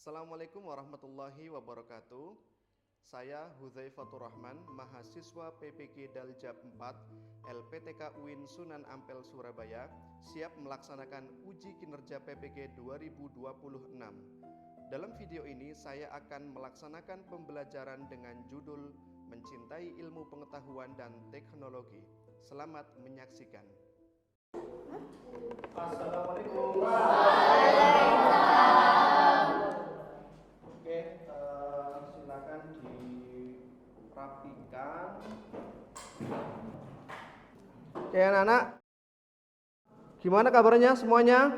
Assalamualaikum warahmatullahi wabarakatuh. Saya Hudzaifatur Rahman, mahasiswa PPG Daljab 4 LPTK UIN Sunan Ampel Surabaya, siap melaksanakan uji kinerja PPG 2026. Dalam video ini saya akan melaksanakan pembelajaran dengan judul Mencintai Ilmu Pengetahuan dan Teknologi. Selamat menyaksikan. Assalamualaikum. Oke, silakan dirapikan. Oke, anak-anak, gimana kabarnya semuanya?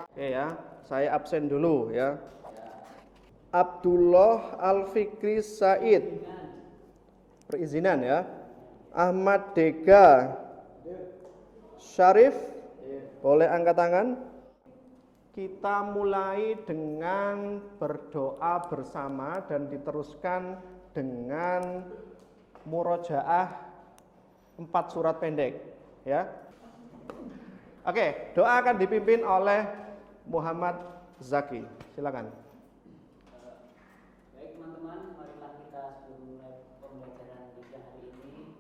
Oke ya, saya absen dulu ya. Abdullah Al-Fikri Said, perizinan ya. Ahmad Dega Syarif, boleh angkat tangan. Kita mulai dengan berdoa bersama dan diteruskan dengan murojaah 4 surat pendek ya. Oke, doa akan dipimpin oleh Muhammad Zaki. Silakan. Baik teman-teman, marilah kita sebelum mulai pembelajaran kita hari ini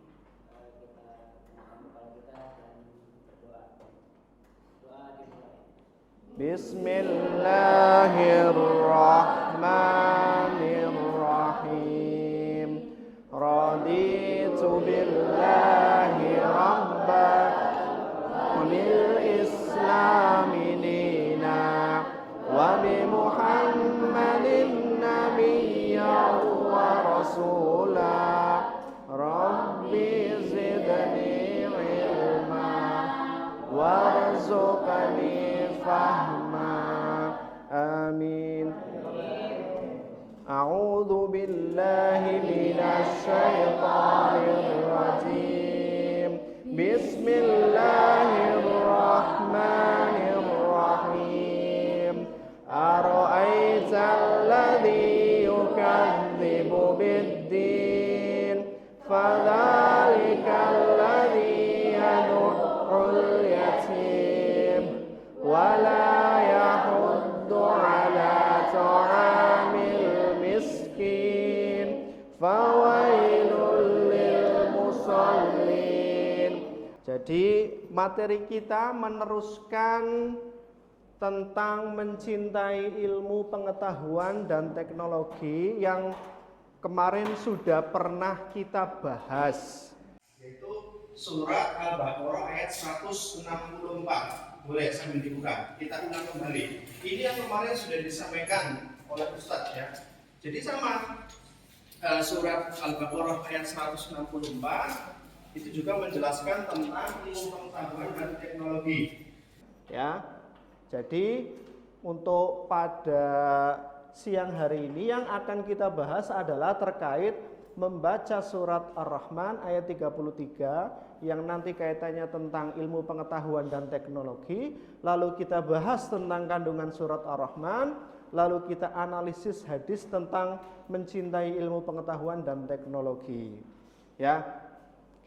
kita tenangkan kepala kita dan berdoa. Doa dimulai. Bismillahirrahmanirrahim. Raditu billahi rabban wa bil islami dina wa bi Muhammadin nabiyyan wa rasula. Rabbi zidni ilma warzuqni fahma. Amin. A'udzu billahi minasy syaithanir rajim. Bismillahirrahmanirrahim. Ara'aital ladzi yukadzibu bid-din fadzalikal ladzi yad'ul yatim wa la yahuddu 'ala ta'amil miskin fawailul lil musallin. Jadi materi kita meneruskan tentang mencintai ilmu pengetahuan dan teknologi yang kemarin sudah pernah kita bahas, yaitu surat Al-Baqarah ayat 164. Boleh sambil dibuka. Kita ulang kembali. Ini yang kemarin sudah disampaikan oleh Ustadz ya. Jadi sama surat Al-Baqarah ayat 164 itu juga menjelaskan tentang ilmu pengetahuan dan teknologi. Ya. Jadi untuk pada siang hari ini yang akan kita bahas adalah terkait membaca surat Ar-Rahman ayat 33 yang nanti kaitannya tentang ilmu pengetahuan dan teknologi. Lalu kita bahas tentang kandungan surat Ar-Rahman, lalu kita analisis hadis tentang mencintai ilmu pengetahuan dan teknologi. Ya,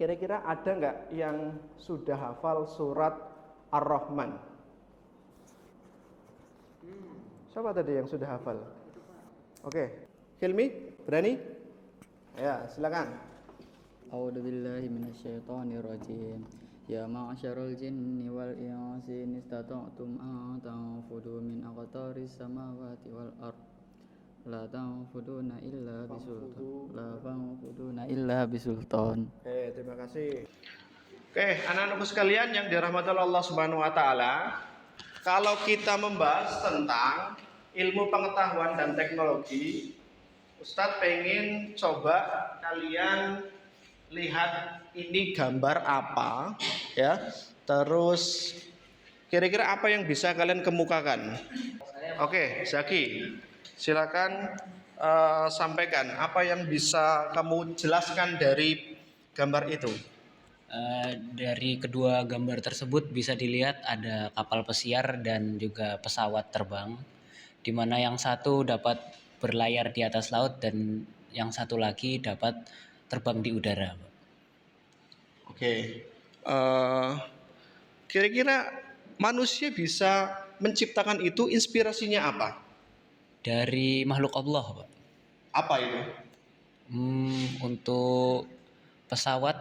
kira-kira ada nggak yang sudah hafal surat Ar-Rahman? Siapa tadi yang sudah hafal? Oke, Hilmi, berani? Ya, silakan. A'udzu billahi minasyaitonir rajim. Ya ma'syarul jinni wal insi in istata'tum an tanfudu min aqtaris samawati wal ard la tanfuduna illa bisultan. Oke, terima kasih. Oke, anak-anakku sekalian yang dirahmati Allah Subhanahu wa taala, kalau kita membahas tentang ilmu pengetahuan dan teknologi, Ustadz pengen coba kalian lihat ini gambar apa ya. Terus kira-kira apa yang bisa kalian kemukakan? Oke, Zaki, silakan sampaikan apa yang bisa kamu jelaskan dari gambar itu. Dari kedua gambar tersebut bisa dilihat ada kapal pesiar dan juga pesawat terbang, di mana yang satu dapat berlayar di atas laut dan yang satu lagi dapat terbang di udara. Oke, kira-kira manusia bisa menciptakan itu inspirasinya apa? Dari makhluk Allah, Pak. Apa itu? Untuk pesawat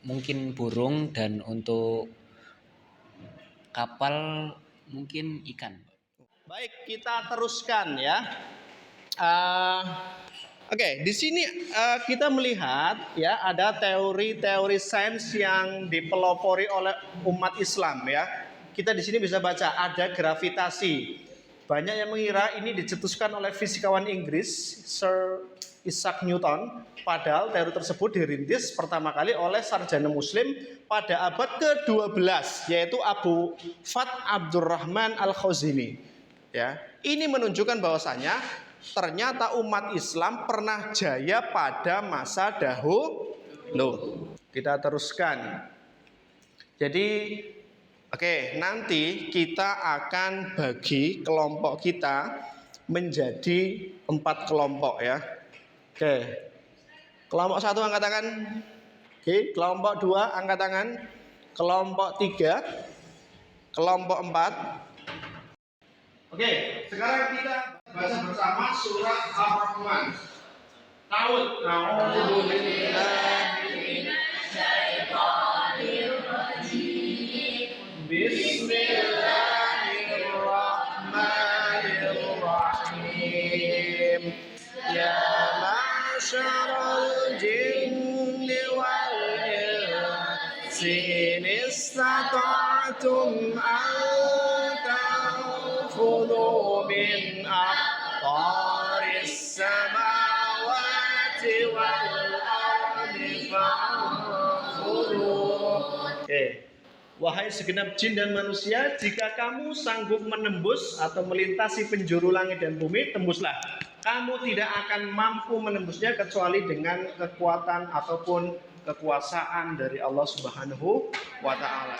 mungkin burung, dan untuk kapal mungkin ikan. Baik, kita teruskan ya. Oke, di sini kita melihat ya ada teori-teori sains yang dipelopori oleh umat Islam ya. Kita di sini bisa baca ada gravitasi. Banyak yang mengira ini dicetuskan oleh fisikawan Inggris Sir Isaac Newton. Padahal teori tersebut dirintis pertama kali oleh sarjana Muslim pada abad ke-12 yaitu Abu Fath Abdurrahman Al-Khazini. Ya, ini menunjukkan bahwasanya ternyata umat Islam pernah jaya pada masa dahulu. Kita teruskan. Jadi, nanti kita akan bagi kelompok kita menjadi 4 kelompok ya. Kelompok 1 angkat tangan. Kelompok 2 angkat tangan. Kelompok 3, kelompok 4. Sekarang kita baca bersama surat Ar-Rahman. Ta'awudz. A'udzu billahi minasyaitonir rajim. Bismillahirrahmanirrahim. Ya ma'syaral jinni wal insi in istata'tum an tanfudhu min aqtaris samawati wal ardi fanfudhu. Wahai segenap jin dan manusia, jika kamu sanggup menembus atau melintasi penjuru langit dan bumi, tembuslah. Kamu tidak akan mampu menembusnya kecuali dengan kekuatan ataupun kekuasaan dari Allah Subhanahu wa Ta'ala.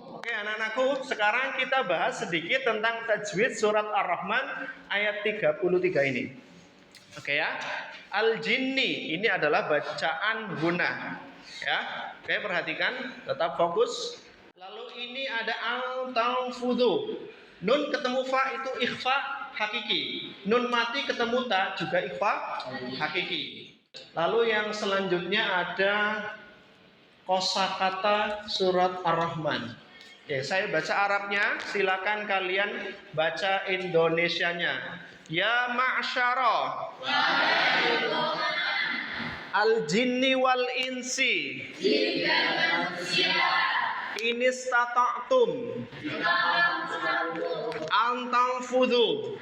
Oke, anak-anakku, sekarang kita bahas sedikit tentang tajwid surat Ar-Rahman ayat 33 ini. Oke ya. Al-Jinni ini adalah bacaan guna. Ya. Oke, perhatikan, tetap fokus. Lalu ini ada al-tanfudhu. Nun ketemu fa itu ikhfa hakiki. Nun mati ketemu ta juga ikhfa hakiki. Lalu yang selanjutnya ada kosakata surat Ar-Rahman. Saya baca Arabnya, silakan kalian baca Indonesianya. Ya ma'syara al-jinni wal insi inistata'tum antanfudhu.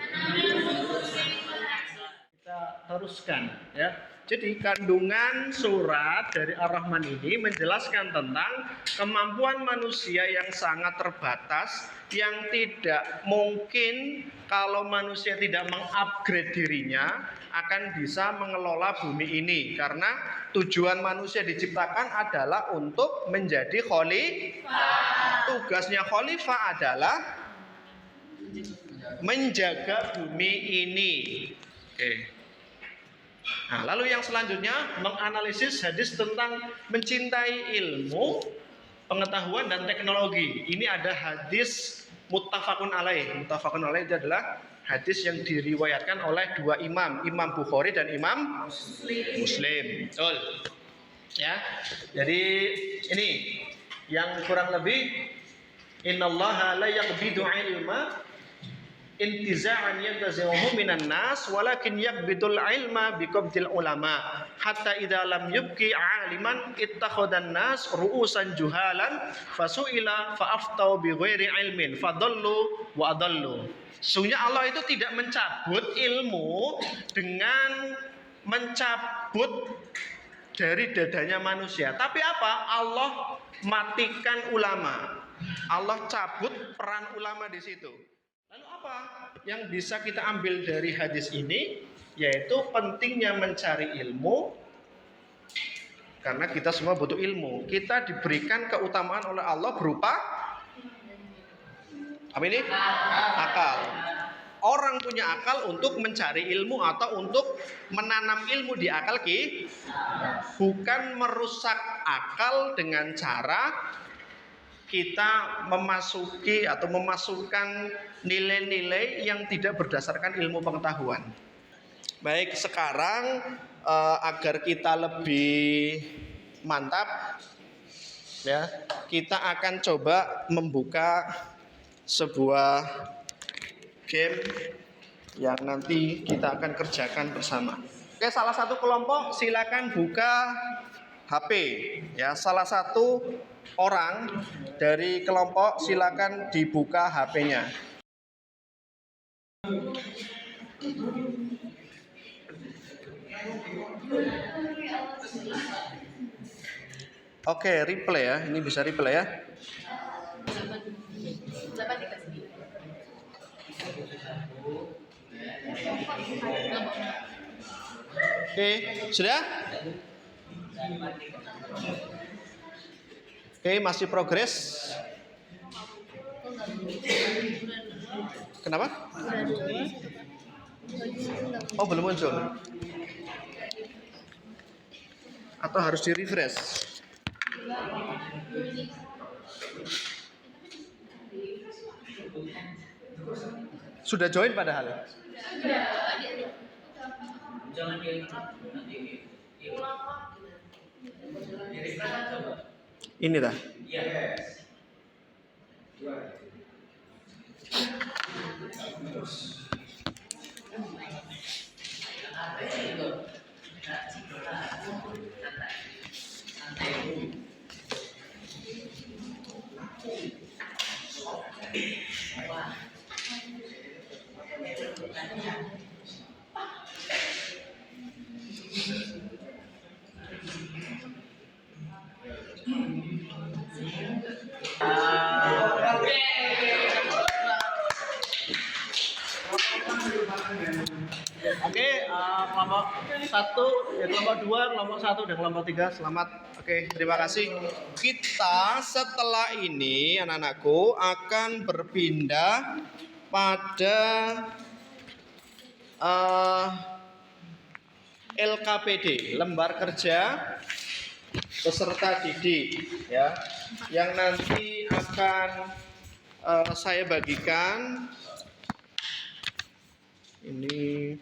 Kita teruskan ya. Jadi kandungan surat dari Ar-Rahman ini menjelaskan tentang kemampuan manusia yang sangat terbatas, yang tidak mungkin kalau manusia tidak mengupgrade dirinya akan bisa mengelola bumi ini, karena tujuan manusia diciptakan adalah untuk menjadi khalifah. Tugasnya khalifah adalah menjaga bumi ini. Nah, lalu yang selanjutnya menganalisis hadis tentang mencintai ilmu, pengetahuan dan teknologi. Ini ada hadis muttafaqun alaih. Muttafaqun alaih itu adalah hadis yang diriwayatkan oleh 2 imam, Imam Bukhari dan Imam Muslim. Betul. Ya. Jadi ini yang kurang lebih innallaha la yaqbidu ilma intiza'an yantazi'uhu minan nas walakin yaqbidul ilma biqabdil ulama hatta idza lam yubqi 'aliman ittakhadhan nas ru'usan juhalan fasu'ila fa'aftau bighairi ilmin fadallu wa adallu. Sesungguhnya Allah itu tidak mencabut ilmu dengan mencabut dari dadanya manusia. Tapi apa? Allah matikan ulama. Allah cabut peran ulama di situ. Lalu apa yang bisa kita ambil dari hadis ini? Yaitu pentingnya mencari ilmu, karena kita semua butuh ilmu. Kita diberikan keutamaan oleh Allah berupa apa ini? Akal. Orang punya akal untuk mencari ilmu atau untuk menanam ilmu di akal bukan merusak akal dengan cara kita memasuki atau memasukkan nilai-nilai yang tidak berdasarkan ilmu pengetahuan. Baik, sekarang agar kita lebih mantap ya, kita akan coba membuka sebuah game yang nanti kita akan kerjakan bersama. Oke, salah satu kelompok silakan buka HP ya. Salah satu orang dari kelompok silakan dibuka HP-nya. Oke, replay ya. Ini bisa replay ya. Oke, sudah? Oke, masih progres. Kenapa? Oh, belum muncul. Atau harus di-refresh? Sudah join padahal. Ini dah. Oke, kelompok 1, kelompok 2, kelompok 1 dan kelompok 3 selamat. Oke, terima kasih. Kita setelah ini anak-anakku akan berpindah pada LKPD, lembar kerja peserta didik ya, yang nanti akan saya bagikan ini.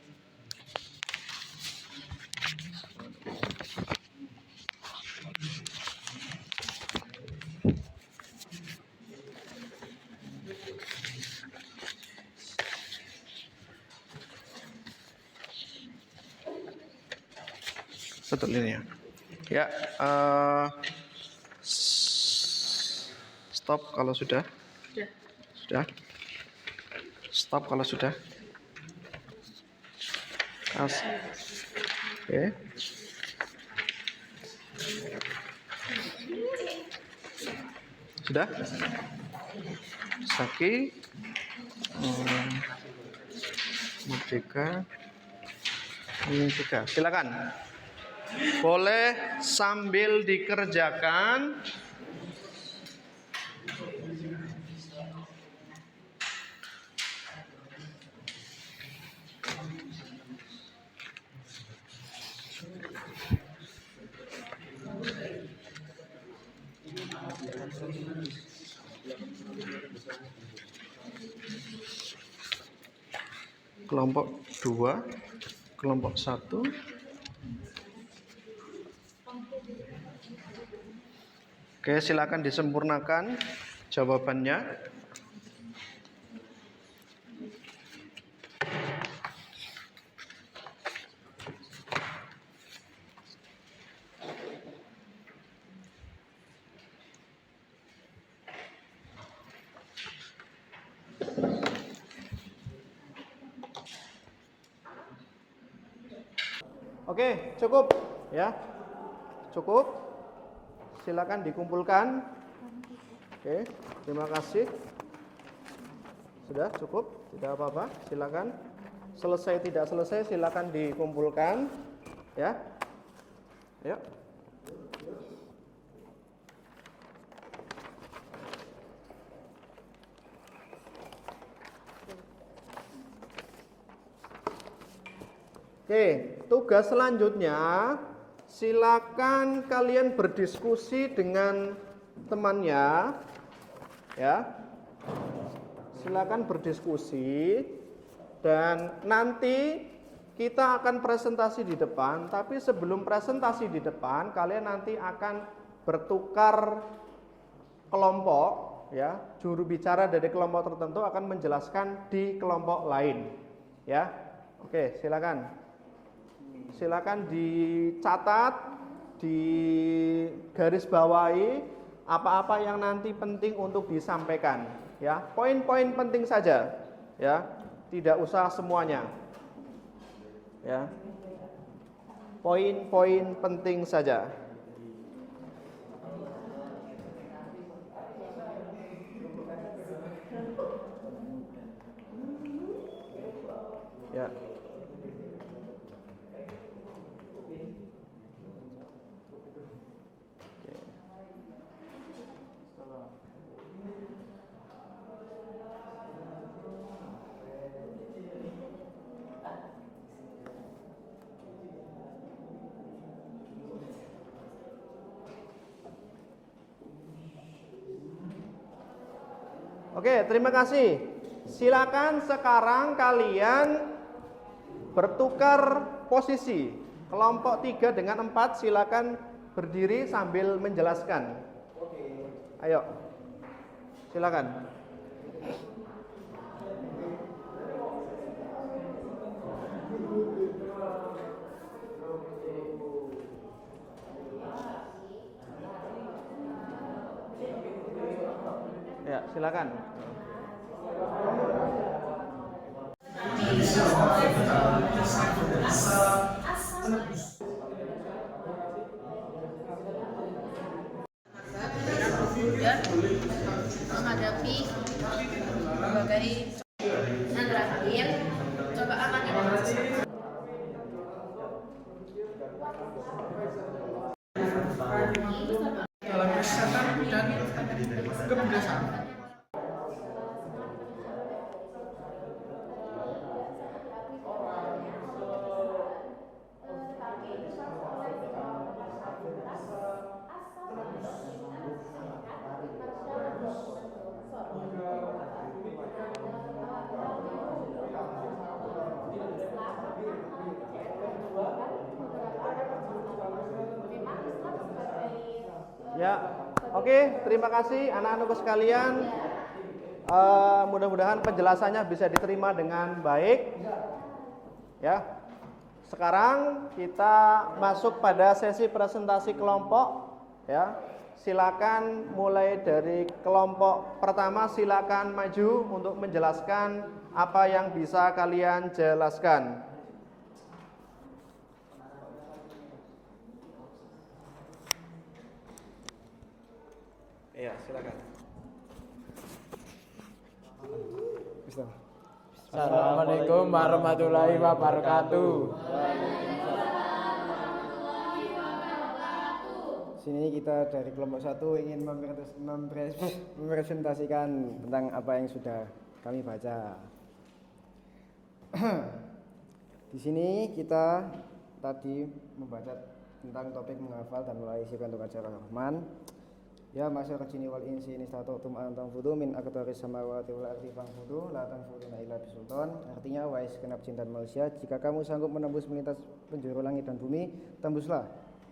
Betul ini ya. Ya, stop kalau sudah. Sudah. Stop kalau sudah. Oke. Sudah? Saki. Merdeka. Silakan. Boleh sambil dikerjakan. Kelompok 2, kelompok 1. Oke, silakan disempurnakan jawabannya. Oke, cukup ya. Cukup. Silakan dikumpulkan. Oke, terima kasih. Sudah cukup, tidak apa-apa. Silakan. Selesai tidak selesai silakan dikumpulkan. Ya. Yuk. Oke, tugas selanjutnya silakan kalian berdiskusi dengan temannya Ya. Silakan berdiskusi dan nanti kita akan presentasi di depan, tapi sebelum presentasi di depan kalian nanti akan bertukar kelompok ya. Juru bicara dari kelompok tertentu akan menjelaskan di kelompok lain ya. Oke, silakan. Silakan dicatat, di garis bawahi apa-apa yang nanti penting untuk disampaikan ya. Poin-poin penting saja ya, tidak usah semuanya ya. Poin-poin penting saja. Ya. Oke, terima kasih. Silakan sekarang kalian bertukar posisi. Kelompok 3 dengan 4 silakan berdiri sambil menjelaskan. Ayo. Silakan. Ya, silakan. Dan menghadapi berbagai dan terakhir coba amati dalam kesehatan dan kebiasaan. Ya, oke, terima kasih anak-anakku sekalian. Mudah-mudahan penjelasannya bisa diterima dengan baik. Ya, sekarang kita masuk pada sesi presentasi kelompok. Ya, silakan mulai dari kelompok pertama. Silakan maju untuk menjelaskan apa yang bisa kalian jelaskan. Iya, silakan. Assalamualaikum warahmatullahi wabarakatuh. Sini kita dari kelompok 1 ingin mempresentasikan tentang apa yang sudah kami baca. Di sini kita tadi membaca tentang topik menghafal dan mulai isikan untuk acara Rahman. Ya masyarakat jinni wal insi ini stata'tum an tanfudu min aqtaris samawati wal ardi fanfudu la tanfuduna illa bisultan. Artinya wahai segenap jin dan manusia, jika kamu sanggup menembus melintas penjuru langit dan bumi, tembuslah.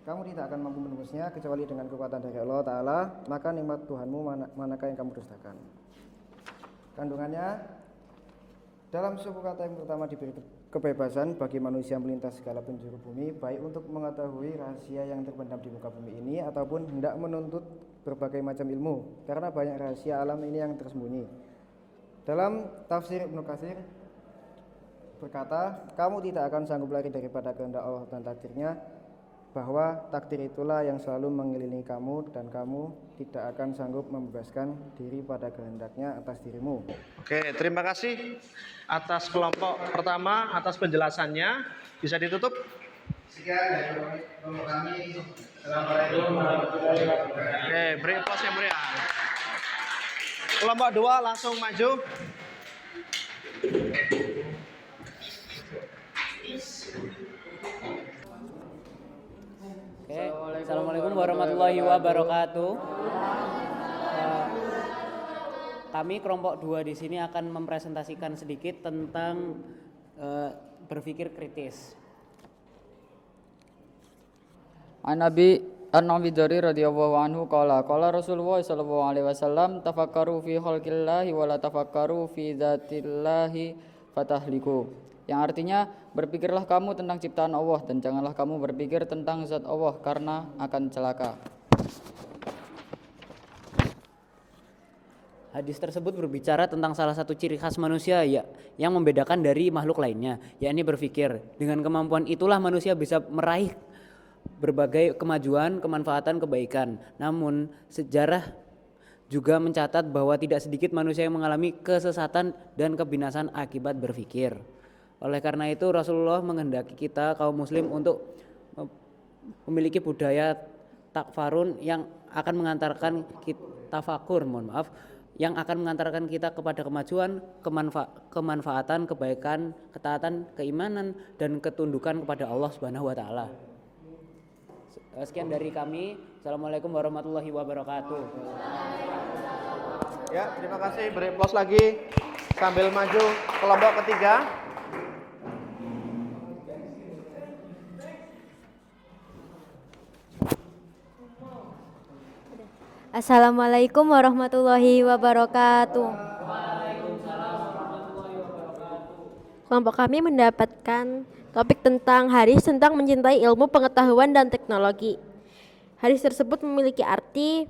Kamu tidak akan mampu menembusnya kecuali dengan kekuatan dari Allah Ta'ala. Maka nikmat Tuhanmu manakah yang kamu dustakan. Kandungannya, dalam suku kata yang pertama diberi kebebasan bagi manusia melintas segala penjuru bumi, baik untuk mengetahui rahasia yang terpendam di muka bumi ini ataupun hendak menuntut berbagai macam ilmu, karena banyak rahasia alam ini yang tersembunyi. Dalam tafsir Ibnu Katsir berkata, kamu tidak akan sanggup lari daripada kehendak Allah dan takdirnya, bahwa takdir itulah yang selalu mengelilingi kamu dan kamu tidak akan sanggup membebaskan diri pada kehendaknya atas dirimu. Oke, terima kasih atas kelompok pertama, atas penjelasannya. Bisa ditutup? Sekian dari kelompok kami. Assalamualaikum warahmatullahi wabarakatuh. Oke, beri aplaus yang meriah. Kelompok 2 langsung maju. Oke, Assalamualaikum warahmatullahi wabarakatuh. kami kelompok 2 di sini akan mempresentasikan sedikit tentang berpikir kritis. An Nabi Dzari radhiyallahu anhu qala Rasulullah sallallahu alaihi wasallam tafakkaru fi khalqillahi wa la tafakkaru fi dzatillahi fatahliku. Yang artinya berpikirlah kamu tentang ciptaan Allah dan janganlah kamu berpikir tentang zat Allah karena akan celaka. Hadis tersebut berbicara tentang salah satu ciri khas manusia yang membedakan dari makhluk lainnya, yakni berpikir. Dengan kemampuan itulah manusia bisa meraih berbagai kemajuan, kemanfaatan, kebaikan. Namun sejarah juga mencatat bahwa tidak sedikit manusia yang mengalami kesesatan dan kebinasan akibat berpikir. Oleh karena itu Rasulullah menghendaki kita kaum muslim untuk memiliki budaya takfarun yang akan mengantarkan tafakur, yang akan mengantarkan kita kepada kemajuan, kemanfaatan, kebaikan, ketaatan, keimanan, dan ketundukan kepada Allah Subhanahu wa taala. Sekian dari kami. Assalamualaikum warahmatullahi wabarakatuh. Ya, terima kasih. Beri aplaus lagi sambil maju kelompok ketiga. Assalamualaikum warahmatullahi wabarakatuh. Kelompok kami mendapatkan topik tentang hadis tentang mencintai ilmu pengetahuan dan teknologi. Hadis tersebut memiliki arti,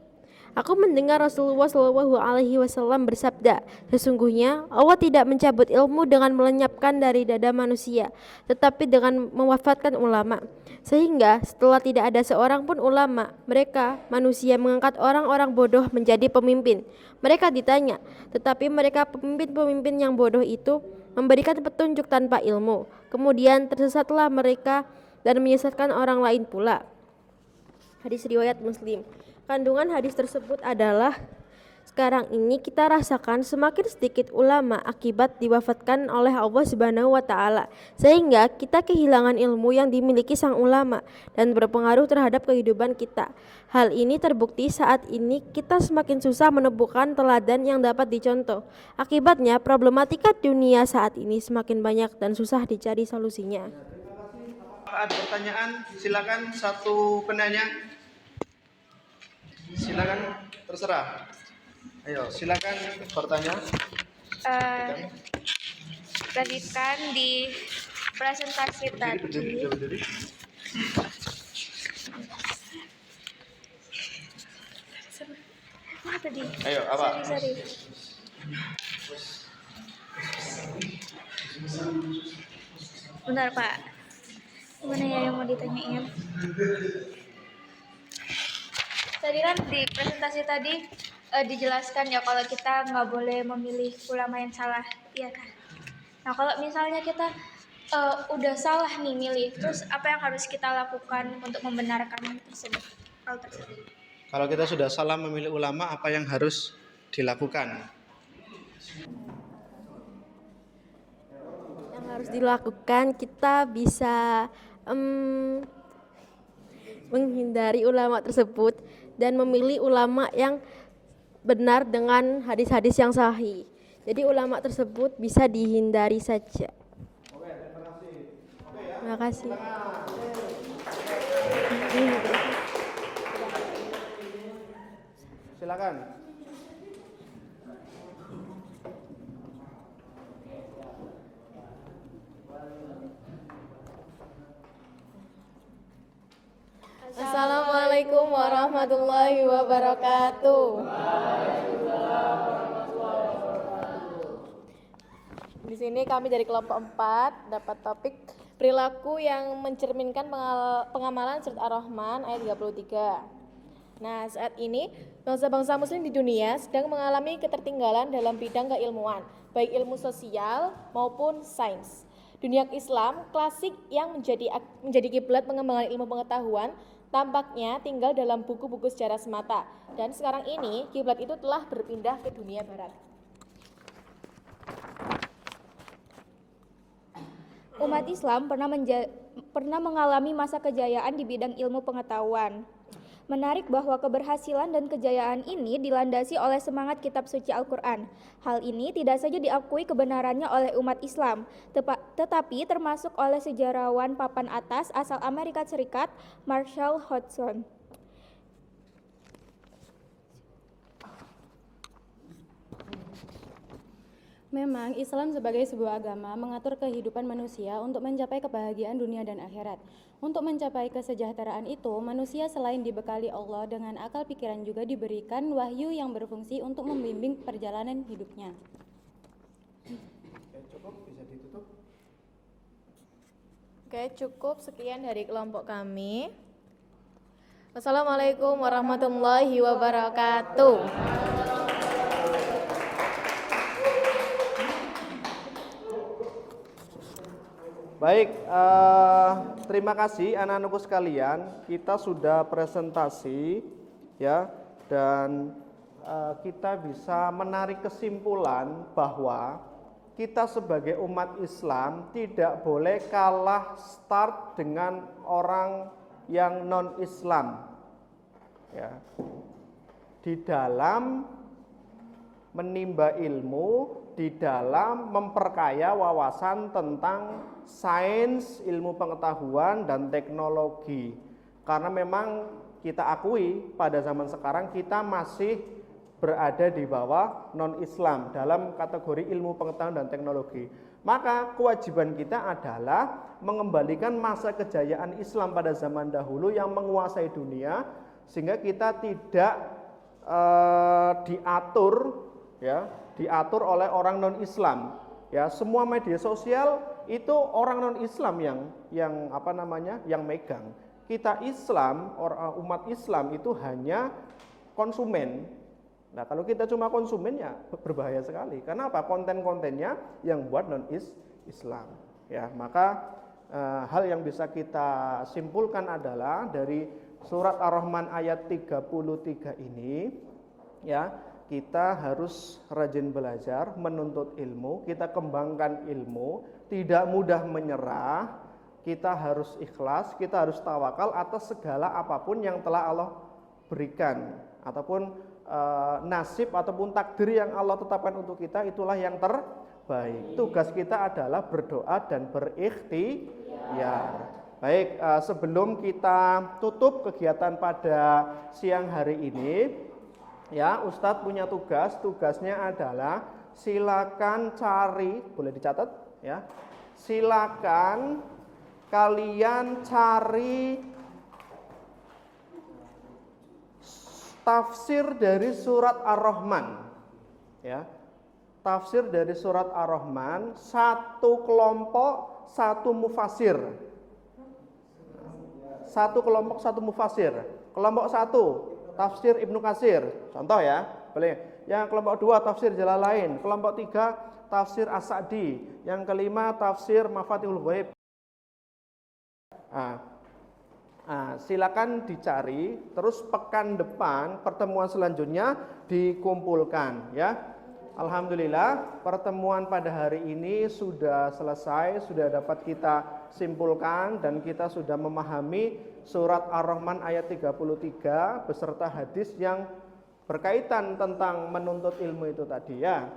aku mendengar Rasulullah Shallallahu Alaihi Wasallam bersabda, sesungguhnya Allah tidak mencabut ilmu dengan melenyapkan dari dada manusia, tetapi dengan mewafatkan ulama. Sehingga setelah tidak ada seorang pun ulama, mereka manusia mengangkat orang-orang bodoh menjadi pemimpin. Mereka ditanya, tetapi mereka pemimpin-pemimpin yang bodoh itu memberikan petunjuk tanpa ilmu. Kemudian tersesatlah mereka dan menyesatkan orang lain pula. Hadis riwayat Muslim. Kandungan hadis tersebut adalah sekarang ini kita rasakan semakin sedikit ulama akibat diwafatkan oleh Allah Subhanahu wa taala, sehingga kita kehilangan ilmu yang dimiliki sang ulama dan berpengaruh terhadap kehidupan kita. Hal ini terbukti saat ini kita semakin susah menemukan teladan yang dapat dicontoh. Akibatnya problematika dunia saat ini semakin banyak dan susah dicari solusinya. Ada pertanyaan? Silakan satu penanya. Silakan, terserah. Ayo, silakan bertanya. Lanjutkan di presentasi tadi. Mana tadi? Ayo, apa? Sorry. Bentar Pak. Gimana ya yang mau ditanyain? Tadi kan di presentasi tadi dijelaskan ya kalau kita nggak boleh memilih ulama yang salah, iya kan? Nah kalau misalnya kita udah salah nih milih, terus apa yang harus kita lakukan untuk membenarkan hal tersebut? Kalau kita sudah salah memilih ulama, apa yang harus dilakukan? Yang harus dilakukan, kita bisa menghindari ulama tersebut dan memilih ulama yang benar dengan hadis-hadis yang sahih. Jadi ulama tersebut bisa dihindari saja. Oke, terima kasih. Terima kasih. Silakan. Assalamualaikum warahmatullahi wabarakatuh. Di sini kami dari kelompok 4 dapat topik perilaku yang mencerminkan pengamalan surat Ar-Rahman ayat 33. Nah, saat ini bangsa-bangsa muslim di dunia sedang mengalami ketertinggalan dalam bidang keilmuan, baik ilmu sosial maupun sains. Dunia Islam klasik yang menjadi kiblat pengembangan ilmu pengetahuan tampaknya tinggal dalam buku-buku sejarah semata, dan sekarang ini kiblat itu telah berpindah ke dunia barat. Umat Islam pernah mengalami masa kejayaan di bidang ilmu pengetahuan. Menarik bahwa keberhasilan dan kejayaan ini dilandasi oleh semangat kitab suci Al-Quran. Hal ini tidak saja diakui kebenarannya oleh umat Islam, tetapi termasuk oleh sejarawan papan atas asal Amerika Serikat, Marshall Hodgson. Memang Islam sebagai sebuah agama mengatur kehidupan manusia untuk mencapai kebahagiaan dunia dan akhirat. Untuk mencapai kesejahteraan itu, manusia selain dibekali Allah dengan akal pikiran juga diberikan wahyu yang berfungsi untuk membimbing perjalanan hidupnya. Cukup, bisa ditutup. Oke, cukup sekian dari kelompok kami. Wassalamualaikum warahmatullahi wabarakatuh. Baik, terima kasih anak-anakku sekalian. Kita sudah presentasi ya, dan kita bisa menarik kesimpulan bahwa kita sebagai umat Islam tidak boleh kalah start dengan orang yang non-Islam. Ya. Di dalam menimba ilmu, di dalam memperkaya wawasan tentang sains, ilmu pengetahuan, dan teknologi. Karena memang kita akui pada zaman sekarang kita masih berada di bawah non-Islam dalam kategori ilmu pengetahuan dan teknologi. Maka kewajiban kita adalah mengembalikan masa kejayaan Islam pada zaman dahulu yang menguasai dunia, sehingga kita tidak diatur oleh orang non-Islam. Ya, semua media sosial itu orang non-Islam yang megang. Kita Islam, umat Islam itu hanya konsumen. Nah, kalau kita cuma konsumen ya berbahaya sekali. Karena apa? Konten-kontennya yang buat non-Islam. Ya, maka hal yang bisa kita simpulkan adalah dari surat Ar-Rahman ayat 33 ini, ya, kita harus rajin belajar, menuntut ilmu, kita kembangkan ilmu, tidak mudah menyerah, kita harus ikhlas, kita harus tawakal atas segala apapun yang telah Allah berikan, ataupun nasib ataupun takdir yang Allah tetapkan untuk kita, itulah yang terbaik. Tugas kita adalah berdoa dan berikhtiar. Baik, sebelum kita tutup kegiatan pada siang hari ini, ya, Ustadz punya tugasnya adalah silakan cari, boleh dicatat ya, silakan kalian cari tafsir dari surat Ar-Rahman, ya, tafsir dari surat Ar-Rahman, satu kelompok satu mufasir, satu kelompok satu mufasir, kelompok satu tafsir Ibnu Katsir, contoh ya, boleh. Yang kelompok 2 tafsir Jalalain, kelompok 3 tafsir As-Sa'di, yang kelima tafsir Mafatihul Ghaib. Silakan dicari, terus pekan depan pertemuan selanjutnya dikumpulkan ya. Alhamdulillah pertemuan pada hari ini sudah selesai, sudah dapat kita simpulkan dan kita sudah memahami surat Ar-Rahman ayat 33 beserta hadis yang berkaitan tentang menuntut ilmu itu tadi ya.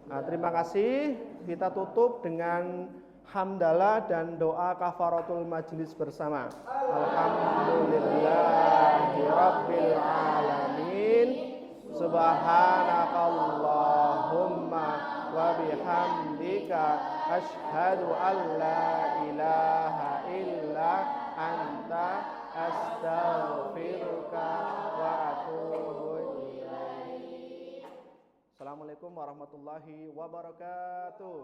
Terima kasih, kita tutup dengan hamdalah dan doa kafaratul majlis bersama. Alhamdulillahirabbil alamin. Subhanakallahumma wa bihamdika asyhadu an la ilaha illa anta astaghfiruka wa atubu ilaik. Assalamualaikum warahmatullahi wabarakatuh.